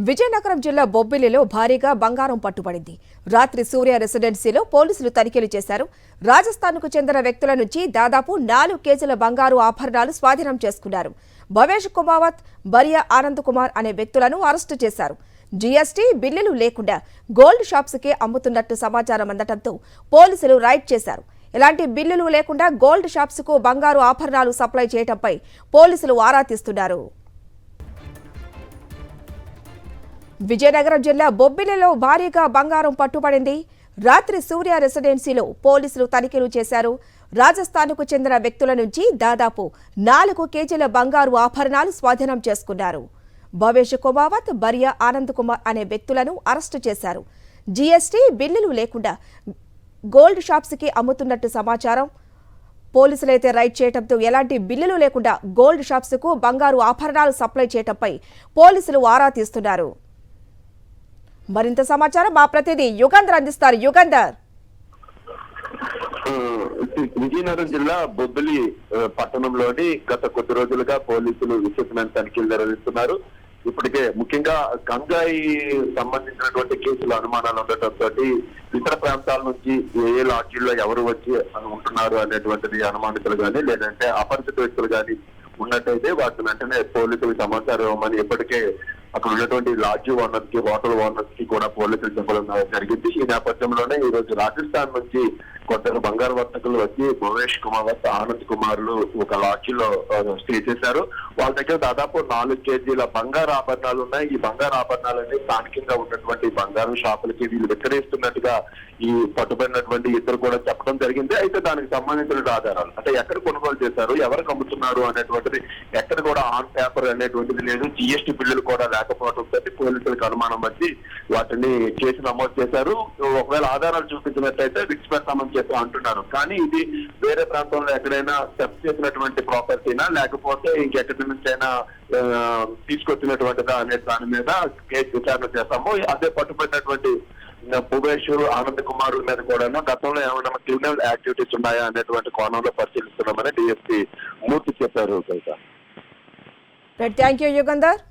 విజయనగరం జిల్లా బొబ్బిలిలో భారీగా బంగారం పట్టుబడింది. రాత్రి సూర్య రెసిడెన్సీలో పోలీసులు తనిఖీలు చేశారు. రాజస్థాన్కు చెందిన వ్యక్తుల నుంచి దాదాపు 4 కేజీల బంగారు ఆభరణాలు స్వాధీనం చేసుకున్నారు. భవేష్ కుమావత్, బరియా ఆనంద్ కుమార్ అనే వ్యక్తులను అరెస్టు చేశారు. జీఎస్టీ బిల్లులు లేకుండా గోల్డ్ షాప్స్కి అమ్ముతున్నట్టు సమాచారం అందడంతో పోలీసులు రైడ్ చేశారు. ఎలాంటి బిల్లులు లేకుండా గోల్డ్ షాప్స్కు బంగారు ఆభరణాలు సప్లై చేయడంపై పోలీసులు ఆరా తీస్తున్నారు. విజయనగరం జిల్లా బొబ్బిలిలో భారీగా బంగారం పట్టుబడింది. రాత్రి సూర్య రెసిడెన్సీలో పోలీసులు తనిఖీలు చేశారు. రాజస్థాన్కు చెందిన వ్యక్తుల నుంచి దాదాపు 4 కేజీల బంగారు ఆభరణాలు స్వాధీనం చేసుకున్నారు. భవేష్ కుమావత్, బరియా ఆనంద్ కుమార్ అనే వ్యక్తులను అరెస్టు చేశారు. జీఎస్టీ బిల్లులు లేకుండా గోల్డ్ షాప్స్కి అమ్ముతున్నట్టు సమాచారం. పోలీసులైతే రైడ్ చేయడంతో ఎలాంటి బిల్లులు లేకుండా గోల్డ్ షాప్స్కు బంగారు ఆభరణాలు సప్లై చేయడంపై పోలీసులు ఆరా తీస్తున్నారు. మరింత సమాచారం మా ప్రతినిధి యుగంధర్ అందిస్తారు. యుగంధర్, విజయనగరం జిల్లా బొబ్బిలి పట్టణంలోని గత కొద్ది రోజులుగా పోలీసులు విస్తృతమైన తనిఖీలు నిర్వహిస్తున్నారు. ఇప్పటికే ముఖ్యంగా గంజాయి సంబంధించినటువంటి కేసులు అనుమానాలు ఉండటంతో ఇతర ప్రాంతాల నుంచి ఏ లాడ్జీల్లో ఎవరు వచ్చి ఉంటున్నారు అనేటువంటిది అనుమానితులు కానీ లేదంటే అపరిచిత వ్యక్తులు కానీ ఉన్నట్టయితే వాటిని వెంటనే పోలీసులకు సమాచారం ఇవ్వమని ఇప్పటికే అక్కడ ఉన్నటువంటి లాడ్జీ ఓనర్స్ కి, హోటల్ ఓనర్స్ కి కూడా పోలీసులు చెప్పడం జరిగింది. ఈ నేపథ్యంలోనే ఈ రోజు రాజస్థాన్ నుంచి కొందరు బంగారు వర్తకులు వచ్చి భవేష్ కుమావత్, ఆనంద్ కుమార్లు ఒక లాడ్జీలో స్టే చేశారు. వాళ్ళ దగ్గర దాదాపు 4 కేజీల బంగారు ఆభరణాలు ఉన్నాయి. ఈ బంగారు ఆభరణాలన్నీ స్థానికంగా ఉన్నటువంటి బంగారు షాపులకి వీళ్ళు విక్రయిస్తున్నట్టుగా ఈ పట్టుబడినటువంటి ఇద్దరు కూడా చెప్పడం జరిగింది. అయితే దానికి సంబంధించిన ఆధారాలు అంటే ఎక్కడ కొనుగోలు చేశారు, ఎవరికి అమ్ముతున్నారు అనేటువంటిది ఎక్కడ కూడా ఆన్ పేపర్ అనేటువంటిది లేదు. జీఎస్టీ బిల్లులు కూడా లేకపోవడంతో పోలీసులకు అనుమానం వచ్చి వాటిని కేసు నమోదు చేశారు. ఒకవేళ ఆధారాలు చూపించినట్లయితే రిక్స్ పెడతామని చెప్పి అంటున్నారు. కానీ ఇది వేరే ప్రాంతంలో ఎక్కడైనా సెర్చ్ చేసినటువంటి ప్రాపర్టీనా లేకపోతే ఇంకెక్కడి నుంచి అయినా తీసుకొచ్చినటువంటిదా అనే దాని మీద కేసు విచారణ చేస్తాము. అదే పట్టుబడినటువంటి భువేష్, ఆనంద్ కుమార్ మీద కూడా గతంలో ఏమైనా క్రిమినల్ యాక్టివిటీస్ ఉన్నాయా అనేటువంటి కోణంలో పరిశీలిస్తున్నామని డిఎస్పీ మూర్తి చెప్పారు. Thank you Yugandhar.